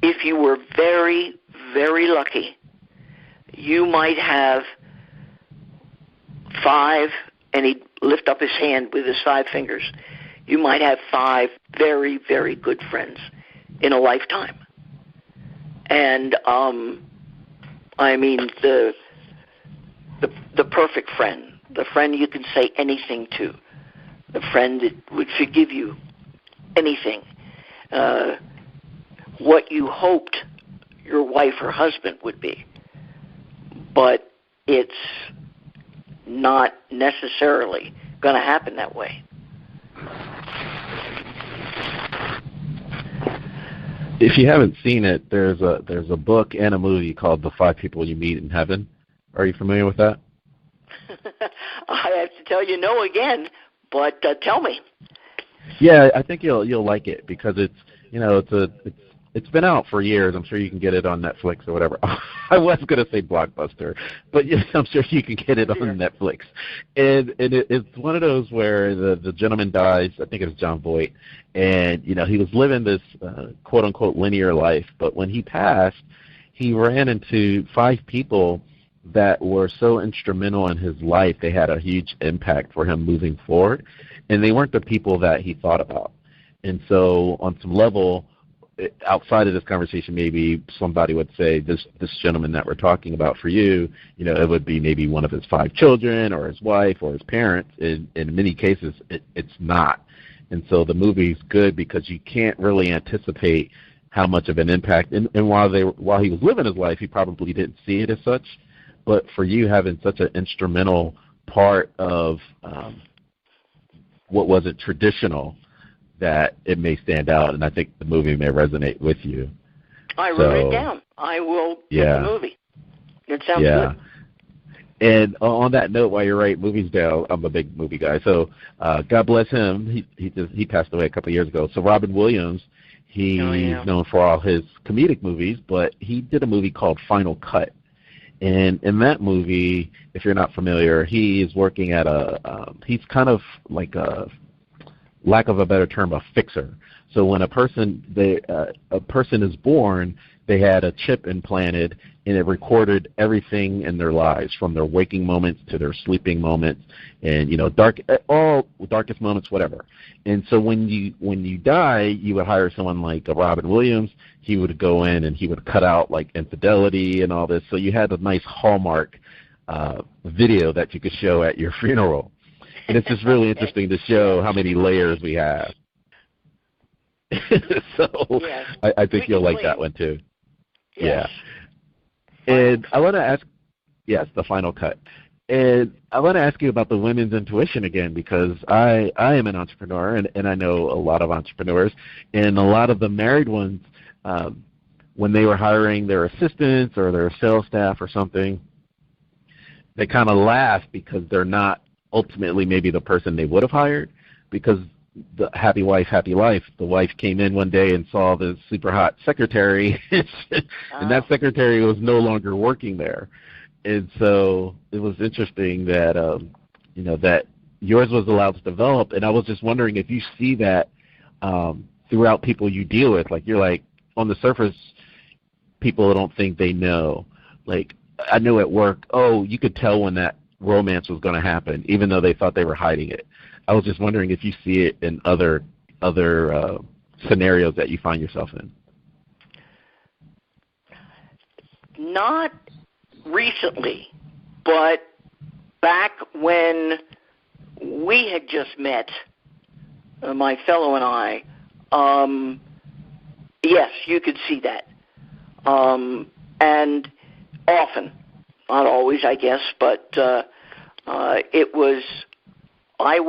[SPEAKER 4] if you were very, very lucky, you might have 5, and he'd lift up his hand with his 5 fingers. You might have 5 very, very good friends in a lifetime. And I mean the perfect friend. The friend you can say anything to, the friend that would forgive you anything, what you hoped your wife or husband would be. But it's not necessarily going to happen that way.
[SPEAKER 3] If you haven't seen it, there's a book and a movie called The 5 People You Meet in Heaven. Are you familiar with that?
[SPEAKER 4] I have to tell you no again, but tell me.
[SPEAKER 3] Yeah, I think you'll like it because it's been out for years. I'm sure you can get it on Netflix or whatever. I was going to say Blockbuster, but I'm sure you can get it on Netflix. And it's one of those where the gentleman dies. I think it was John Voight, and he was living this quote unquote linear life. But when he passed, he ran into 5 people that were so instrumental in his life. They had a huge impact for him moving forward, and they weren't the people that he thought about. And so on some level, outside of this conversation, maybe somebody would say this gentleman that we're talking about for you, it would be maybe one of his 5 children or his wife or his parents. In many cases, it's not. And so the movie's good because you can't really anticipate how much of an impact. And while he was living his life, he probably didn't see it as such. But for you having such an instrumental part of what wasn't traditional, that it may stand out, and I think the movie may resonate with you.
[SPEAKER 4] I wrote it down. I will get the movie. It sounds good.
[SPEAKER 3] And on that note, while you're writing movies down, I'm a big movie guy. So God bless him. He passed away a couple of years ago. So Robin Williams, he's known for all his comedic movies, but he did a movie called Final Cut. And in that movie, if you're not familiar, he is working at he's kind of like a, lack of a better term, a fixer. So when a person is born, they had a chip implanted, and it recorded everything in their lives, from their waking moments to their sleeping moments, and all darkest moments, whatever. And so when you die, you would hire someone like Robin Williams. He would go in and he would cut out like infidelity and all this. So you had a nice Hallmark video that you could show at your funeral. And it's just really interesting to show how many layers we have. So yes. I think you'll like that one too. Yes. Yeah. And I want to ask, yes, the final cut. And I want to ask you about the women's intuition again, because I am an entrepreneur, and I know a lot of entrepreneurs, and a lot of the married ones, when they were hiring their assistants or their sales staff or something, they kind of laugh because they're not ultimately maybe the person they would have hired, because the happy wife, happy life. The wife came in one day and saw the super hot secretary, and that secretary was no longer working there. And so it was interesting that, that yours was allowed to develop. And I was just wondering if you see that throughout people you deal with. Like, you're like, on the surface, people don't think they know. Like, I know at work, you could tell when that romance was going to happen, even though they thought they were hiding it. I was just wondering if you see it in other scenarios that you find yourself in.
[SPEAKER 4] Not recently, but back when we had just met, my fellow and I, yes, you could see that. And often, not always, I guess, but I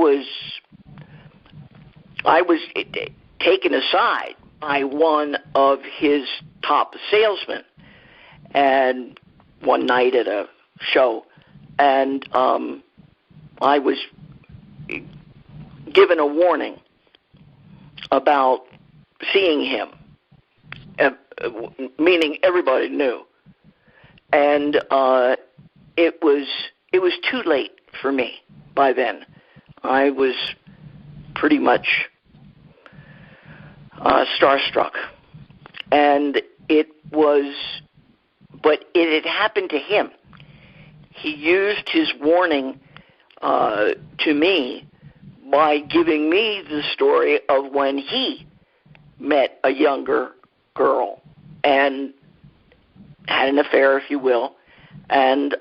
[SPEAKER 4] was taken aside by one of his top salesmen, and one night at a show, and I was given a warning about seeing him, meaning everybody knew, and it was too late for me by then. I was pretty much starstruck, and but it had happened to him. He used his warning to me by giving me the story of when he met a younger girl and had an affair, if you will, and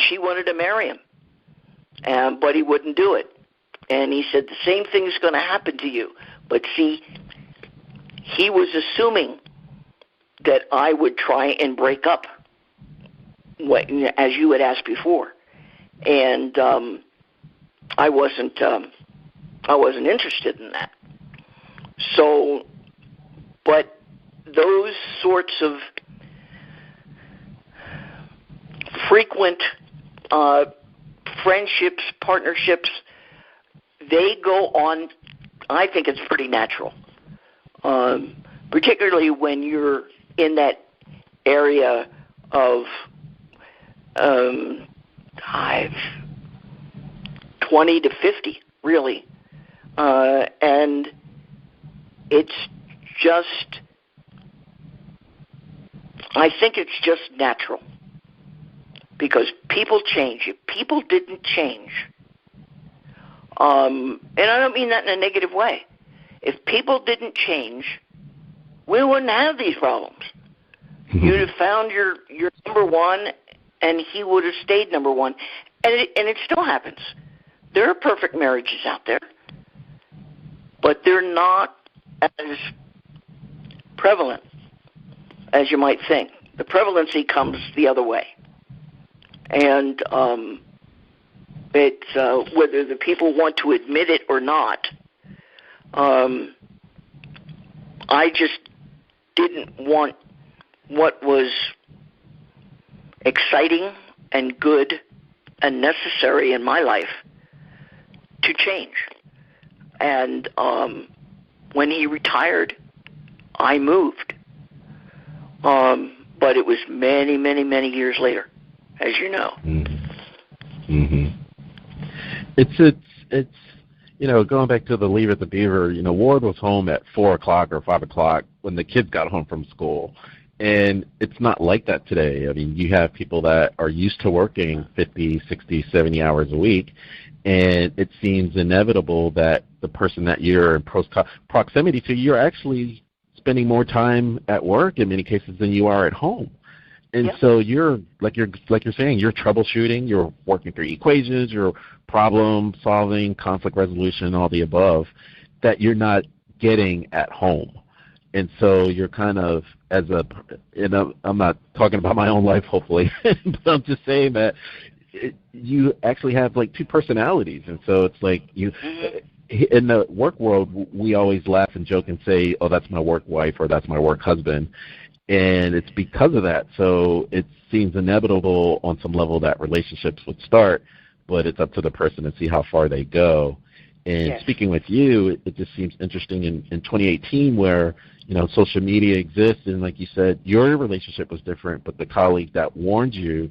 [SPEAKER 4] she wanted to marry him, but he wouldn't do it. And he said, the same thing's going to happen to you. But see, he was assuming that I would try and break up, as you had asked before. And I wasn't interested in that. So, but those sorts of frequent friendships, partnerships, they go on. I think it's pretty natural, particularly when you're in that area of 20 to 50, really, and it's just, I think it's just natural, because people change. If people didn't change, and I don't mean that in a negative way, if people didn't change, we wouldn't have these problems. You'd have found your number one, and he would have stayed number one. And it still happens. There are perfect marriages out there, but they're not as prevalent as you might think. The prevalency comes the other way. And it's whether the people want to admit it or not, I just didn't want what was exciting and good and necessary in my life to change. And when he retired, I moved. But it was many, many, many years later, as you know.
[SPEAKER 3] Mm-hmm. It's going back to the Leave It to Beaver, Ward was home at 4 o'clock or 5 o'clock when the kids got home from school. And it's not like that today. I mean, you have people that are used to working 50, 60, 70 hours a week, and it seems inevitable that the person that you're in proximity to, you're actually spending more time at work in many cases than you are at home. And so you're like you're saying, you're troubleshooting, you're working through equations, you're problem solving, conflict resolution, all the above that you're not getting at home. And so you're kind of, I'm not talking about my own life, hopefully, but I'm just saying that you actually have like two personalities. And so it's like in the work world, we always laugh and joke and say, oh, that's my work wife or that's my work husband. And it's because of that. So it seems inevitable on some level that relationships would start, but it's up to the person to see how far they go. And speaking with you, it just seems interesting in 2018 where, social media exists. And like you said, your relationship was different, but the colleague that warned you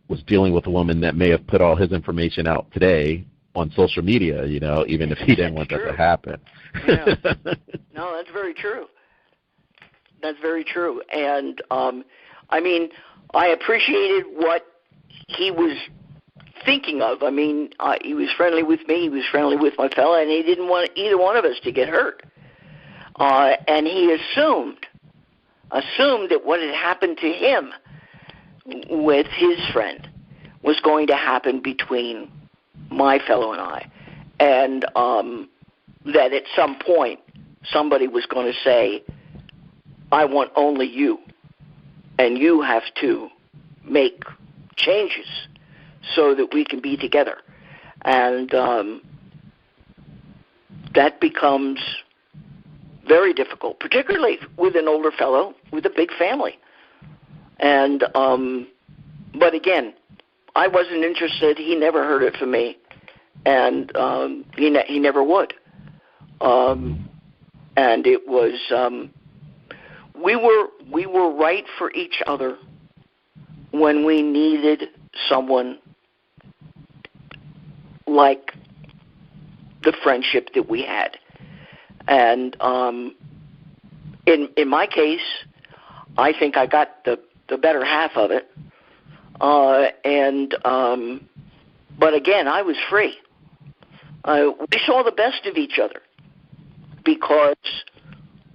[SPEAKER 3] was dealing with a woman that may have put all his information out today on social media, even if he didn't want that to happen.
[SPEAKER 4] Yeah. No, that's very true. That's very true. And, I appreciated what he was thinking of. He was friendly with me, he was friendly with my fella, and he didn't want either one of us to get hurt. And he assumed that what had happened to him with his friend was going to happen between my fellow and I, and that at some point somebody was going to say, I want only you, and you have to make changes so that we can be together. And that becomes very difficult, particularly with an older fellow with a big family. And but again, I wasn't interested. He never heard it from me, and he never would. And it was we were right for each other when we needed someone like the friendship that we had. And in my case, I think I got the better half of it. But again, I was free. We saw the best of each other because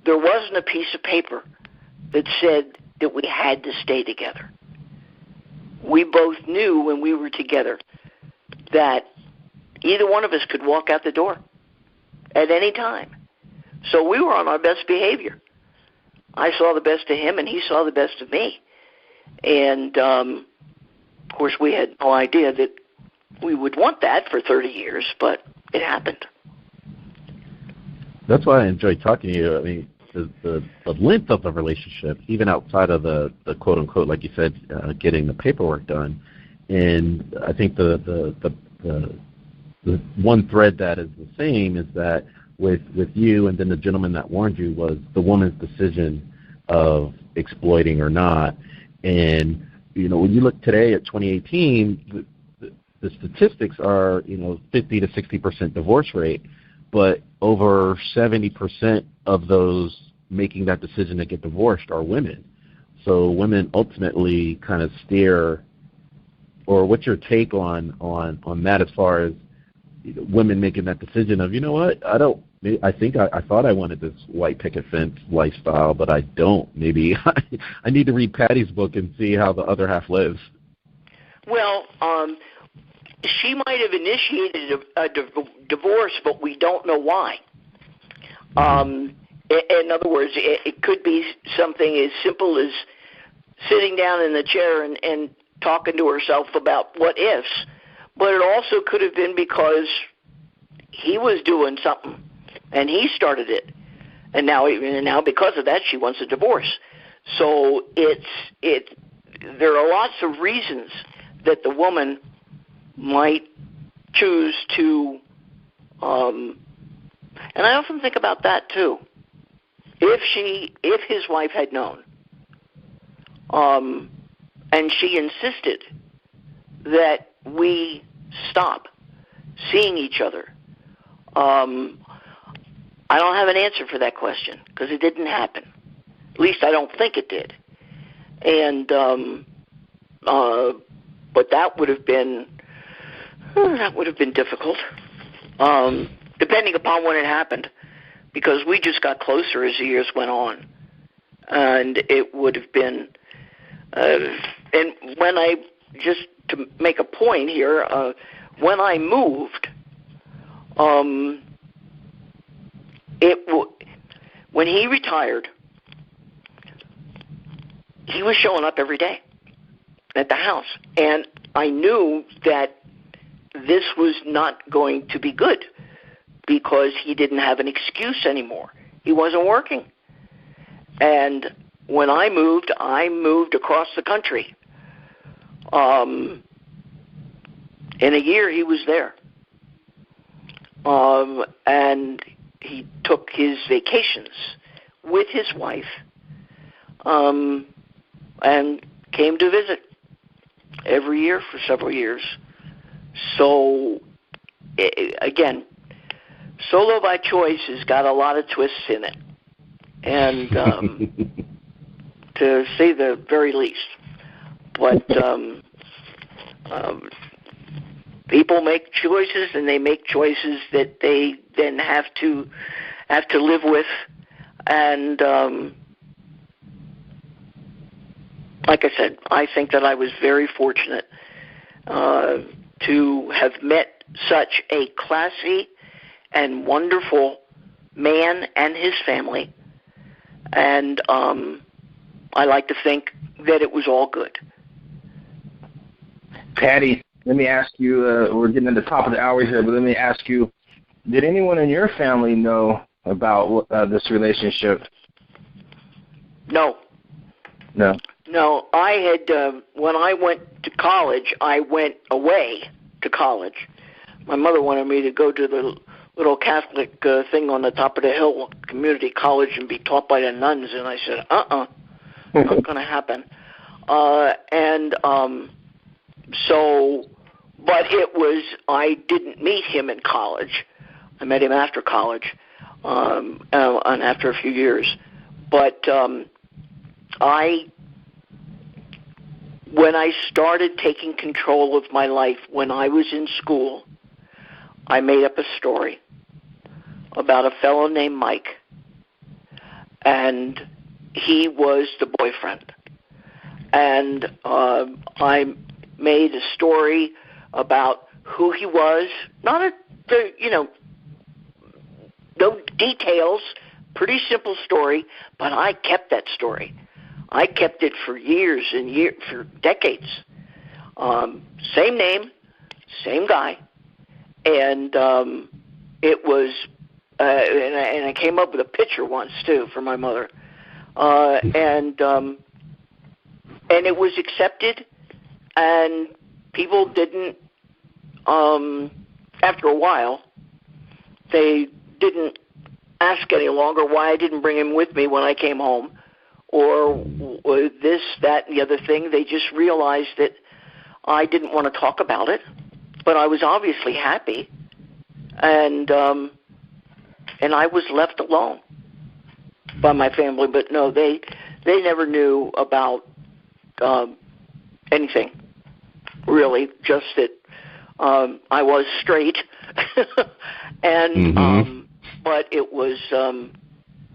[SPEAKER 4] there wasn't a piece of paper that said that we had to stay together. We both knew when we were together that either one of us could walk out the door at any time. So we were on our best behavior. I saw the best of him, and he saw the best of me. And, of course, we had no idea that we would want that for 30 years, but it happened.
[SPEAKER 3] That's why I enjoy talking to you. I mean, the length of the relationship, even outside of the quote-unquote, like you said, getting the paperwork done. And I think the one thread that is the same is that with you and then the gentleman that warned you was the woman's decision of exploiting or not. And, when you look today at 2018, the statistics are, 50 to 60% divorce rate, but over 70% of those making that decision to get divorced are women. So women ultimately kind of steer, or what's your take on that as far as women making that decision of, I thought I wanted this white picket fence lifestyle, but I don't. Maybe I need to read Patti's book and see how the other half lives.
[SPEAKER 4] Well, she might have initiated a divorce, but we don't know why. In other words, it could be something as simple as sitting down in the chair and talking to herself about what ifs, but it also could have been because he was doing something and he started it, and now because of that she wants a divorce. So there are lots of reasons that the woman might choose to, and I often think about that too. If his wife had known, and she insisted that we stop seeing each other, I don't have an answer for that question because it didn't happen. At least I don't think it did. And but that would have been difficult, depending upon when it happened, because we just got closer as the years went on, and it would have been. And when I just to make a point here, when I moved, when he retired, he was showing up every day at the house, and I knew that this was not going to be good because he didn't have an excuse anymore. He wasn't working. And when I moved across the country. In a year, he was there. And he took his vacations with his wife and came to visit every year for several years. So, again, solo by choice has got a lot of twists in it. And to say the very least. But people make choices, and they make choices that they then have to live with. And like I said, I think that I was very fortunate to have met such a classy and wonderful man and his family. And I like to think that it was all good.
[SPEAKER 2] Patti, let me ask you, we're getting to the top of the hour here, but let me ask you, did anyone in your family know about this relationship?
[SPEAKER 4] No.
[SPEAKER 2] No?
[SPEAKER 4] No, I had, when I went to college, I went away to college. My mother wanted me to go to the little Catholic thing on the top of the hill, community college, and be taught by the nuns, and I said, not going to happen. So, but it was, I didn't meet him in college. I met him after college, and after a few years. But when I started taking control of my life when I was in school, I made up a story about a fellow named Mike, and he was the boyfriend. And I made a story about who he was, no details, pretty simple story, but I kept that story. I kept it for years and years, for decades. Same name, same guy, and it was, and I came up with a picture once too for my mother, and it was accepted, and people didn't. After a while, they didn't ask any longer why I didn't bring him with me when I came home, or this, that, and the other thing. They just realized that I didn't want to talk about it, but I was obviously happy, and I was left alone by my family. But no, they never knew about anything, really, just that I was straight, and but it was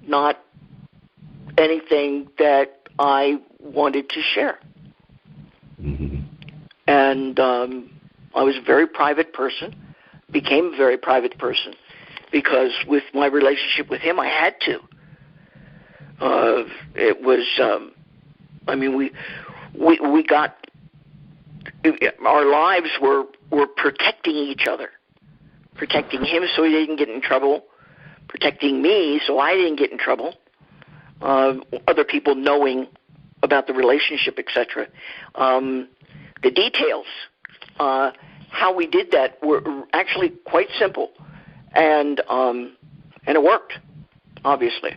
[SPEAKER 4] not anything that I wanted to share. And I was a very private person, became a very private person, because with my relationship with him, I had to. It was, we got, our lives were protecting each other, protecting him so he didn't get in trouble, protecting me so I didn't get in trouble, other people knowing about the relationship, etc. The details, how we did that, were actually quite simple, and it worked, obviously.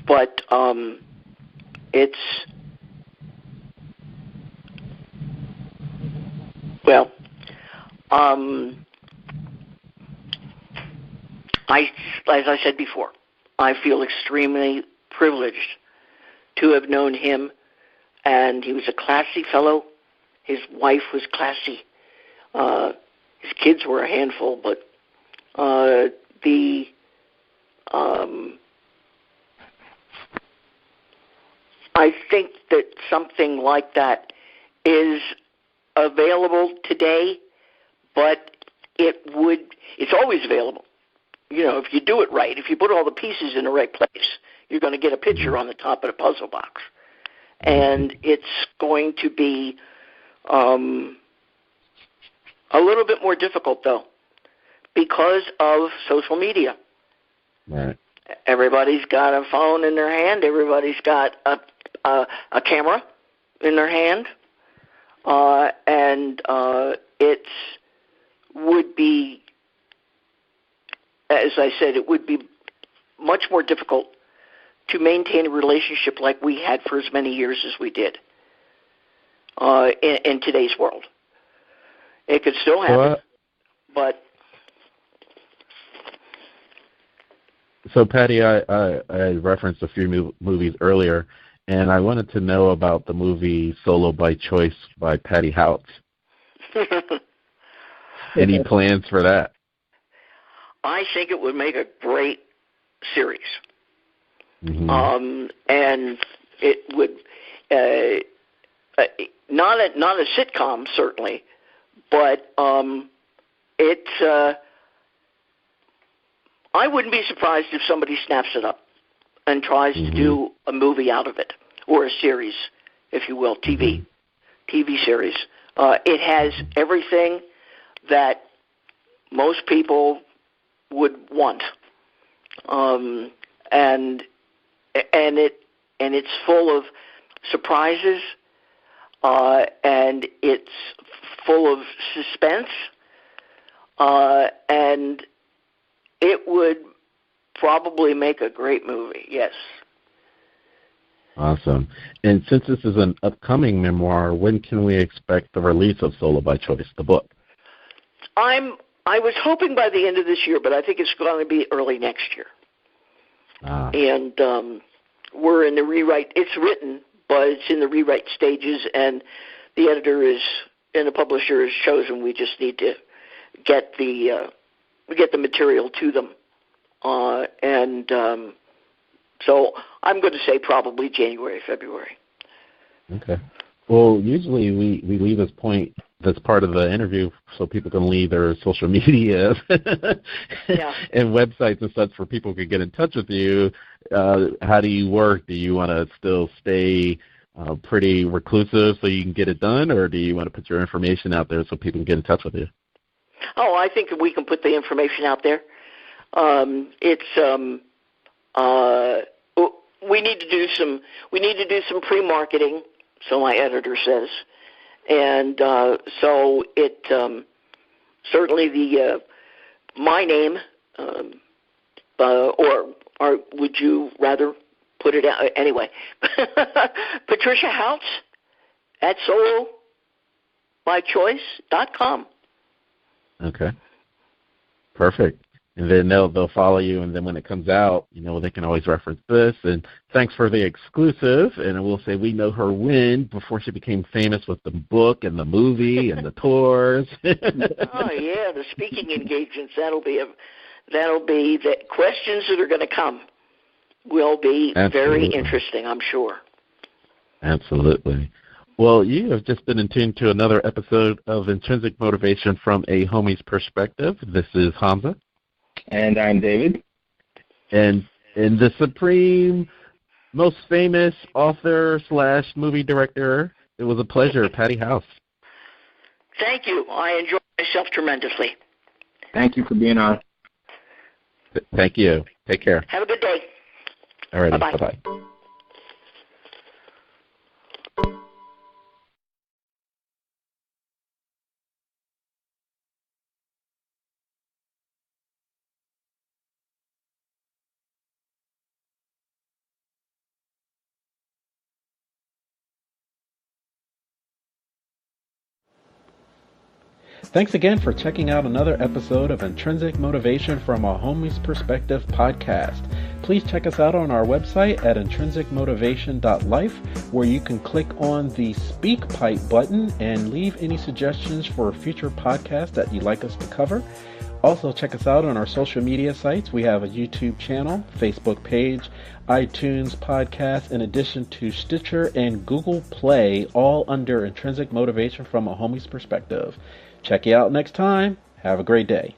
[SPEAKER 4] But it's, well, as I said before, I feel extremely privileged to have known him, and he was a classy fellow. His wife was classy. His kids were a handful, but I think that something like that is available today, but it's always available. You know, if you do it right, if you put all the pieces in the right place, you're going to get a picture on the top of the puzzle box. And it's going to be a little bit more difficult, though, because of social media.
[SPEAKER 3] Right.
[SPEAKER 4] Everybody's got a phone in their hand. Everybody's got a camera in their hand. And it would be, as I said, it would be much more difficult to maintain a relationship like we had for as many years as we did in today's world. It could still happen, but...
[SPEAKER 3] So, Patti, I referenced a few movies earlier, and I wanted to know about the movie Solo by Choice by Patti Houtz. Any plans for that?
[SPEAKER 4] I think it would make a great series.
[SPEAKER 3] Mm-hmm.
[SPEAKER 4] And it would not a sitcom, certainly, but I wouldn't be surprised if somebody snaps it up and tries to do a movie out of it, or a series, if you will, TV series. It has everything that most people would want, and it's full of surprises, and it's full of suspense, and it would probably make a great movie, yes.
[SPEAKER 3] Awesome. And since this is an upcoming memoir, when can we expect the release of Solo by Choice, the book?
[SPEAKER 4] I was hoping by the end of this year, but I think it's going to be early next year. And we're in the rewrite. It's written, but it's in the rewrite stages, and the editor and the publisher has chosen. We just need to get the material to them, so I'm going to say probably January, February. Okay.
[SPEAKER 3] Well, usually we leave this point that's part of the interview so people can leave their social media and websites and such for people to get in touch with you. How do you work? Do you want to still stay pretty reclusive so you can get it done, or do you want to put your information out there so people can get in touch with you?
[SPEAKER 4] Oh, I think we can put the information out there. We need to do some pre-marketing, so my editor says, and so it certainly my name, or would you rather put it out anyway? Patricia Houtz at solobychoice.com.
[SPEAKER 3] Okay. Perfect. And then they'll follow you, and then when it comes out, they can always reference this. And thanks for the exclusive. And I will say we know her when, before she became famous with the book and the movie and the tours.
[SPEAKER 4] Oh yeah, the speaking engagements. That'll be the questions that are going to come will be very interesting, I'm sure.
[SPEAKER 3] Absolutely. Well, you have just been in tune to another episode of Intrinsic Motivation from a Homie's Perspective. This is Hamza.
[SPEAKER 2] And I'm David.
[SPEAKER 3] And the supreme, most famous author / movie director, it was a pleasure, Patti Houtz.
[SPEAKER 4] Thank you. I enjoyed myself tremendously.
[SPEAKER 2] Thank you for being on.
[SPEAKER 3] Thank you. Take care.
[SPEAKER 4] Have a good day.
[SPEAKER 3] All right.
[SPEAKER 4] Bye-bye.
[SPEAKER 3] Bye-bye.
[SPEAKER 1] Thanks again for checking out another episode of Intrinsic Motivation from a Homie's Perspective podcast. Please check us out on our website at intrinsicmotivation.life, where you can click on the Speak Pipe button and leave any suggestions for future podcasts that you'd like us to cover. Also, check us out on our social media sites. We have a YouTube channel, Facebook page, iTunes podcast, in addition to Stitcher and Google Play, all under Intrinsic Motivation from a Homie's Perspective. Check you out next time. Have a great day.